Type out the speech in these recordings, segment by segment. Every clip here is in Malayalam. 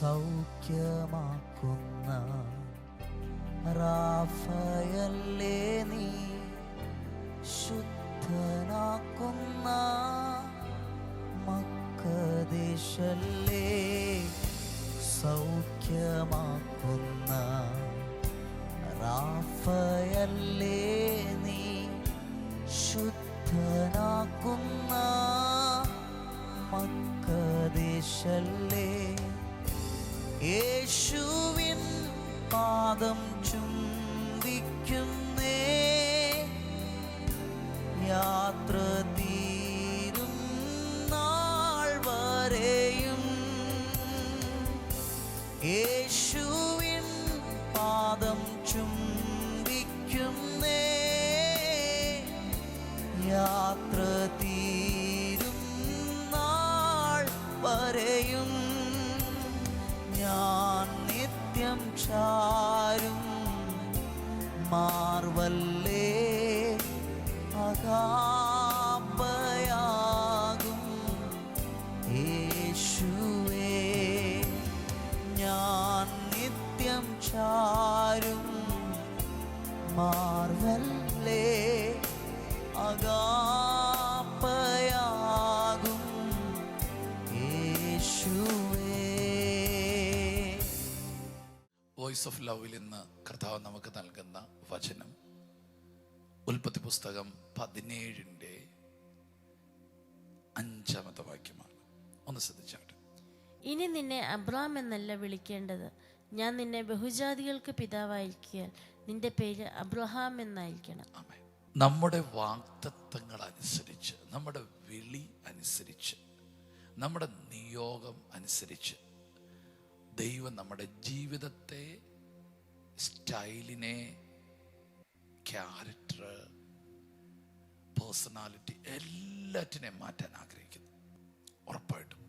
സൗഖ്യമാക്കുന്ന റാഫയല്ലേ നീ, ശുദ്ധനാക്കുന്ന മക്കദേശല്ലേ, സൗഖ്യമാക്കുന്ന റാഫയല്ലേ നീ, ശുദ്ധനാക്കുന്ന മക്കദേശല്ലേ. യേശുവിൻ പാദം ചുംബിക്കുന്നേ, യാത്ര തീരും നാൾ വരെയും. യേശുവിൻ പാദം ചുംബിക്കുന്നേ, യാത്ര തീരും നാൾ വരെയും. ഞാൻ നിത്യം ചാരും മാർവല്ലേ, അഗാപ്പയാകും യേശുവേ. ഞാൻ നിത്യം ചാരും മാർവല്ലേ, അഗാപ്പയാകും യേശുവേ. വോയിസ് ഓഫ് ലവിൽ ഇന്ന് കർത്താവ് നമുക്ക് നൽകുന്ന വചനം ഉൽപ്പത്തി പുസ്തകം 17:5 വാക്യമാണ്. ഒന്ന് ശ്രദ്ധിച്ചാട്ടെ. ഇനി നിന്നെ അബ്രാം എന്നല്ല വിളിക്കേണ്ടത്, ഞാൻ നിന്നെ ബഹുജാതികൾക്ക് പിതാവായിരിക്കാൻ നിന്റെ പേര് അബ്രഹാം എന്നായിരിക്കണം. നമ്മുടെ വാഗ്ദത്തങ്ങൾ അനുസരിച്ച്, നമ്മുടെ വിളി അനുസരിച്ച്, നമ്മുടെ നിയോഗം അനുസരിച്ച് ദൈവം നമ്മുടെ ജീവിതത്തെ, സ്റ്റൈലിനെ, ക്യാരക്ടർ, പേഴ്സണാലിറ്റി എല്ലാറ്റിനെയും മാറ്റാൻ ആഗ്രഹിക്കുന്നു. ഉറപ്പായിട്ടും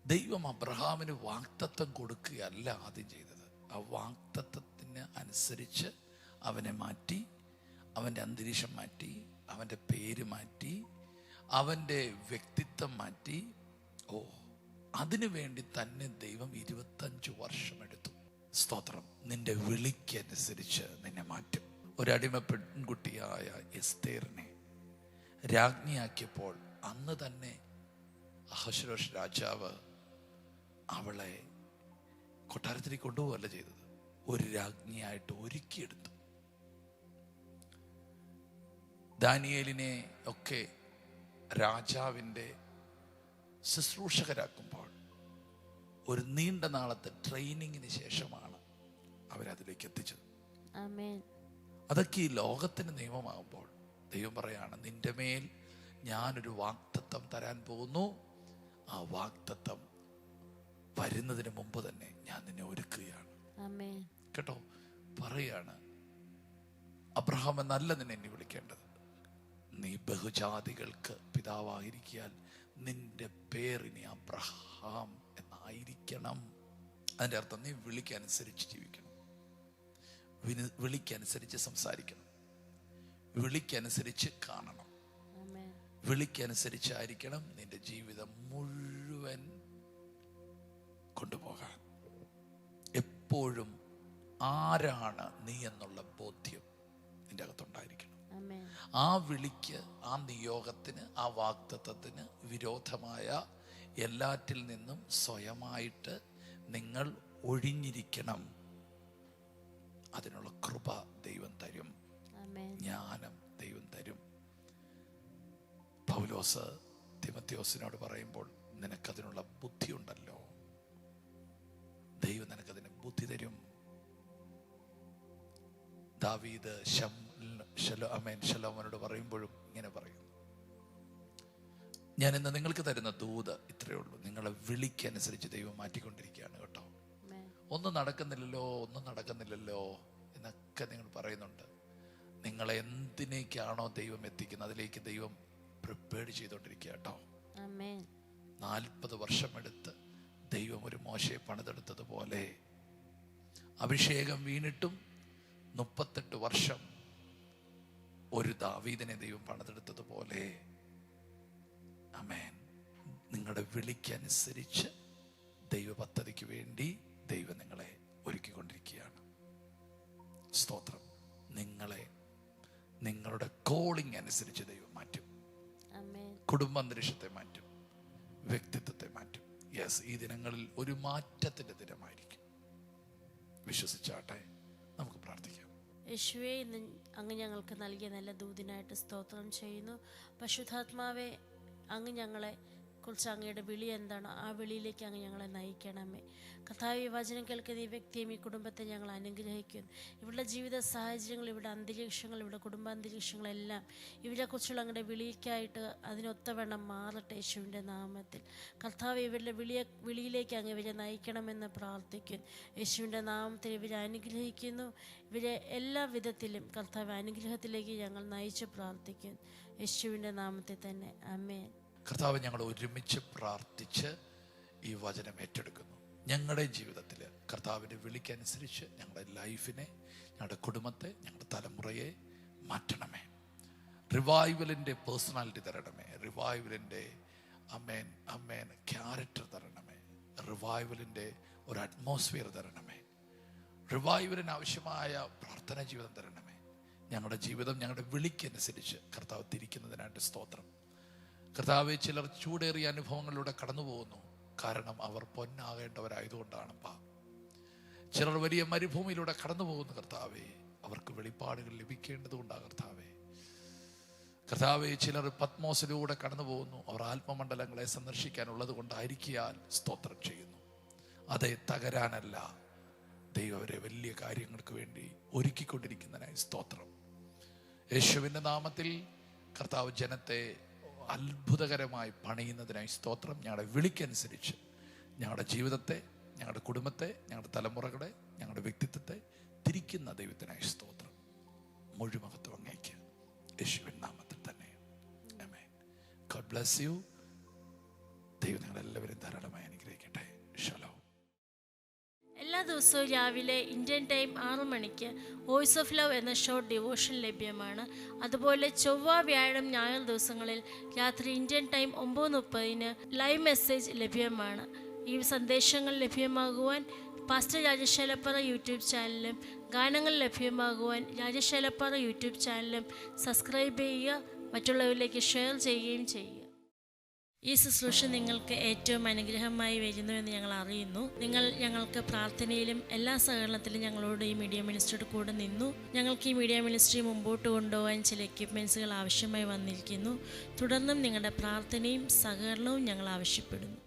ദൈവം അബ്രഹാമിന് വാഗ്ദത്തം കൊടുക്കുകയല്ല ആദ്യം ചെയ്തത്. ആ വാഗ്ദത്തത്തിന് അനുസരിച്ച് അവനെ മാറ്റി, അവൻ്റെ അന്തരീക്ഷം മാറ്റി, അവൻ്റെ പേര് മാറ്റി, അവൻ്റെ വ്യക്തിത്വം മാറ്റി. അതിനു വേണ്ടി തന്നെ ദൈവം 25 വർഷം എടുത്തു. സ്തോത്രം. നിന്റെ വിളിക്കനുസരിച്ച് നിന്നെ മാറ്റും. ഒരടിമ പെൺകുട്ടിയായ എസ്തേറിനെ രാജ്ഞിയാക്കിയപ്പോൾ അന്ന് തന്നെ അഹശ്വേരോഷ് രാജാവ് അവളെ കൊട്ടാരത്തിലേക്ക് കൊണ്ടുപോകല്ല ചെയ്തത്, ഒരു രാജ്ഞിയായിട്ട് ഒരുക്കിയെടുത്തു. ദാനിയേലിനെ ഒക്കെ രാജാവിൻ്റെ ശുശ്രൂഷകരാക്കുമ്പോൾ ഒരു നീണ്ട നാളത്തെ ട്രെയിനിങ്ങിന് ശേഷമാണ് അവരതിലേക്ക് എത്തിച്ചത്. അതൊക്കെ ഈ ലോകത്തിന് നിയമമാകുമ്പോൾ ദൈവം പറയാണ്, നിന്റെ മേൽ ഞാനൊരു വാഗ്ദത്തം തരാൻ പോകുന്നു. ആ വാഗ്ദത്തം വരുന്നതിന് മുമ്പ് തന്നെ ഞാൻ നിന്നെ ഒരുക്കുകയാണ്. കേട്ടോ, പറയാണ്, അബ്രഹാം എന്നല്ല നിന്നെ എന്നെ വിളിക്കേണ്ടത്, നീ ബഹുജാതികൾക്ക് പിതാവായിരിക്കാൻ നിന്റെ പേരിനി അബ്രഹാം എന്നായിരിക്കണം. അതിൻ്റെ അർത്ഥം നീ വിളിക്കനുസരിച്ച് ജീവിക്കണം, വിളിക്കനുസരിച്ച് സംസാരിക്കണം, വിളിക്കനുസരിച്ച് കാണണം, വിളിക്കനുസരിച്ചായിരിക്കണം നിന്റെ ജീവിതം മുഴുവൻ കൊണ്ടുപോകാൻ. എപ്പോഴും ആരാണ് നീ എന്നുള്ള ബോധ്യം നിന്റെ അകത്തുണ്ടായിരിക്കണം. ആ വിളിക്ക്, ആ നിയോഗത്തിന്, ആ വാഗ്ദത്തത്തിന് വിരോധമായ എല്ലാറ്റിൽ നിന്നും സ്വയമായിട്ട് നിങ്ങൾ ഒഴിഞ്ഞിരിക്കണം. അതിനുള്ള കൃപ ദൈവം തരും, ജ്ഞാനം ദൈവം തരും. പൗലോസ് തിമോഥെയോസിനോട് പറയുമ്പോൾ, നിനക്കതിനുള്ള ബുദ്ധിയുണ്ടല്ലോ, ദൈവം നിനക്കതിന് ബുദ്ധി തരും. ദാവീദ് ശലോമോനോട് പറയുമ്പോഴും ഇങ്ങനെ പറയുന്നു, ഞാൻ ഇന്ന് നിങ്ങൾക്ക് തരുന്ന ദൂത് ഇത്രയേ ഉള്ളൂ, നിങ്ങളെ വിളിക്കനുസരിച്ച് ദൈവം മാറ്റിക്കൊണ്ടിരിക്കുകയാണ് കേട്ടോ. ഒന്നും നടക്കുന്നില്ലല്ലോ എന്നൊക്കെ നിങ്ങൾ പറയുന്നുണ്ട്. നിങ്ങളെ എന്തിനേക്കാണോ ദൈവം എത്തിക്കുന്നത് അതിലേക്ക് ദൈവം പ്രിപ്പയർ ചെയ്തോണ്ടിരിക്കുക കേട്ടോ. 40 വർഷമെടുത്ത് ദൈവം ഒരു മോശയെ പണിതെടുത്തതുപോലെ അഭിഷേകം വീണിട്ടും 38 വർഷം ഒരു ദാവീദിനെ ദൈവം പണിതെടുത്തതുപോലെ, ആമേൻ, നിങ്ങളുടെ വിളിക്കനുസരിച്ച് ദൈവ പദ്ധതിക്ക് വേണ്ടി ദൈവം നിങ്ങളെ ഒരുക്കിക്കൊണ്ടിരിക്കുകയാണ്. സ്തോത്രം. നിങ്ങളെ നിങ്ങളുടെ കോളിംഗ് അനുസരിച്ച് ദൈവം മാറ്റും. കുടുംബാന്തരീക്ഷത്തെ മാറ്റും, വ്യക്തിത്വത്തെ മാറ്റും. യെസ്, ഈ ദിനങ്ങളിൽ ഒരു മാറ്റത്തിന്റെ ദിനമായിരിക്കും. വിശ്വസിച്ചാട്ടെ. നമുക്ക് പ്രാർത്ഥിക്കാം. യേശുവേ, ഇന്ന് അങ്ങ് ഞങ്ങൾക്ക് നൽകിയ നല്ല ദൂതിനായിട്ട് സ്തോത്രം ചെയ്യുന്നു. പരിശുദ്ധാത്മാവെ, അങ്ങ് ഞങ്ങളെ കുറിച്ച് അങ്ങയുടെ വിളി എന്താണോ ആ വിളിയിലേക്ക് അങ്ങ് ഞങ്ങളെ നയിക്കണമേ. കർത്താവേ, ഈ വചനം കേൾക്കുന്ന ഈ വ്യക്തിയും ഈ കുടുംബത്തെ ഞങ്ങൾ അനുഗ്രഹിക്കുന്നു. ഇവരുടെ ജീവിത സാഹചര്യങ്ങൾ, ഇവിടെ അന്തരീക്ഷങ്ങൾ, ഇവിടെ കുടുംബാന്തരീക്ഷങ്ങളെല്ലാം ഇവരെക്കുറിച്ചുള്ള അങ്ങയുടെ വിളിക്കായിട്ട് അതിനൊത്തവണ്ണം മാറട്ടെ യേശുവിൻ്റെ നാമത്തിൽ. കർത്താവ്, ഇവരുടെ വിളിയിലേക്ക് അങ്ങ് ഇവരെ നയിക്കണമെന്ന് പ്രാർത്ഥിക്കുന്നു. യേശുവിൻ്റെ നാമത്തിൽ ഇവരെ അനുഗ്രഹിക്കുന്നു. ഇവരെ എല്ലാ വിധത്തിലും കർത്താവ് അനുഗ്രഹത്തിലേക്ക് ഞങ്ങൾ നയിച്ച് പ്രാർത്ഥിക്കുന്നു. യേശുവിൻ്റെ നാമത്തിൽ തന്നെ ആമേൻ. കർത്താവ്, ഞങ്ങൾ ഒരുമിച്ച് പ്രാർത്ഥിച്ച് ഈ വചനം ഏറ്റെടുക്കുന്നു. ഞങ്ങളുടെ ജീവിതത്തിൽ കർത്താവിൻ്റെ വിളിക്കനുസരിച്ച് ഞങ്ങളുടെ ലൈഫിനെ, ഞങ്ങളുടെ കുടുംബത്തെ, ഞങ്ങളുടെ തലമുറയെ മാറ്റണമേ. റിവൈവലിൻ്റെ പേഴ്സണാലിറ്റി തരണമേ. റിവൈവലിൻ്റെ ക്യാരക്ടർ തരണമേ. റിവൈവലിൻ്റെ ഒരു അറ്റ്മോസ്ഫിയർ തരണമേ. റിവൈവലിന് ആവശ്യമായ പ്രാർത്ഥനാ ജീവിതം തരണമേ. ഞങ്ങളുടെ ജീവിതം ഞങ്ങളുടെ വിളിക്കനുസരിച്ച് കർത്താവ് തിരിക്കുന്നതിനായിട്ട് സ്തോത്രം. കർത്താവെ, ചിലർ ചൂടേറിയ അനുഭവങ്ങളിലൂടെ കടന്നു പോകുന്നു. കാരണം അവർ പൊന്നാകേണ്ടവരായതുകൊണ്ടാണപ്പാ. ചിലർ വലിയ മരുഭൂമിയിലൂടെ കടന്നു പോകുന്നു. കർത്താവെ, അവർക്ക് വെളിപ്പാടുകൾ ലഭിക്കേണ്ടതുകൊണ്ടാണ്. കർത്താവെ, ചിലർ പത്മോസിലൂടെ കടന്നു പോകുന്നു. അവർ ആത്മമണ്ഡലങ്ങളെ സന്ദർശിക്കാനുള്ളത് കൊണ്ടായിരിക്കാൻ സ്തോത്രം ചെയ്യുന്നു. അതേ, തകരാനല്ല. ദൈവം അവരെ വലിയ കാര്യങ്ങൾക്ക് വേണ്ടി ഒരുക്കിക്കൊണ്ടിരിക്കുന്നതിനായി സ്തോത്രം. യേശുവിൻ്റെ നാമത്തിൽ കർത്താവ് ജനത്തെ അത്ഭുതകരമായി പണിയുന്നതിനായി സ്തോത്രം. ഞങ്ങളുടെ വിളിക്കനുസരിച്ച് ഞങ്ങളുടെ ജീവിതത്തെ, ഞങ്ങളുടെ കുടുംബത്തെ, ഞങ്ങളുടെ തലമുറകളെ, ഞങ്ങളുടെ വ്യക്തിത്വത്തെ തിരിക്കുന്ന ദൈവത്തിനായി സ്തോത്രം. മുഴുമഹത്വം അങ്ങേക്ക് യേശുവിൻ നാമത്തിൽ തന്നെ. ആമേൻ. God bless you. ദൈവം നിങ്ങളെല്ലാവരും ധാരാളമായി അനുഗ്രഹിക്കട്ടെ. ശലോം. എല്ലാ ദിവസവും രാവിലെ ഇന്ത്യൻ ടൈം 6 മണിക്ക് വോയിസ് ഓഫ് ലവ് എന്ന ഷോർട്ട് ഡിവോഷൻ ലഭ്യമാണ്. അതുപോലെ ചൊവ്വ, വ്യാഴം, ഞായർ ദിവസങ്ങളിൽ രാത്രി ഇന്ത്യൻ ടൈം 9:30 ലൈവ് മെസ്സേജ് ലഭ്യമാണ്. ഈ സന്ദേശങ്ങൾ ലഭ്യമാകുവാൻ പാസ്റ്റർ രാജേഷ് ഏലപ്പാറ യൂട്യൂബ് ചാനലും, ഗാനങ്ങൾ ലഭ്യമാകുവാൻ രാജേഷ് ഏലപ്പാറ യൂട്യൂബ് ചാനലും സബ്സ്ക്രൈബ് ചെയ്യുക. മറ്റുള്ളവരിലേക്ക് ഷെയർ ചെയ്യുകയും ചെയ്യുക. ഈ ശുശ്രൂഷ നിങ്ങൾക്ക് ഏറ്റവും അനുഗ്രഹമായി വരുന്നുവെന്ന് ഞങ്ങൾ അറിയുന്നു. നിങ്ങൾ ഞങ്ങൾക്ക് പ്രാർത്ഥനയിലും എല്ലാ സഹകരണത്തിലും ഞങ്ങളോട് ഈ മീഡിയ മിനിസ്ട്രിയുടെ കൂടെ നിന്നു. ഞങ്ങൾക്ക് ഈ മീഡിയ മിനിസ്ട്രി മുമ്പോട്ട് കൊണ്ടുപോകാൻ ചില എക്യുപ്മെൻറ്റ്സുകൾ ആവശ്യമായി വന്നിരിക്കുന്നു. തുടർന്നും നിങ്ങളുടെ പ്രാർത്ഥനയും സഹകരണവും ഞങ്ങൾ ആവശ്യപ്പെടുന്നു.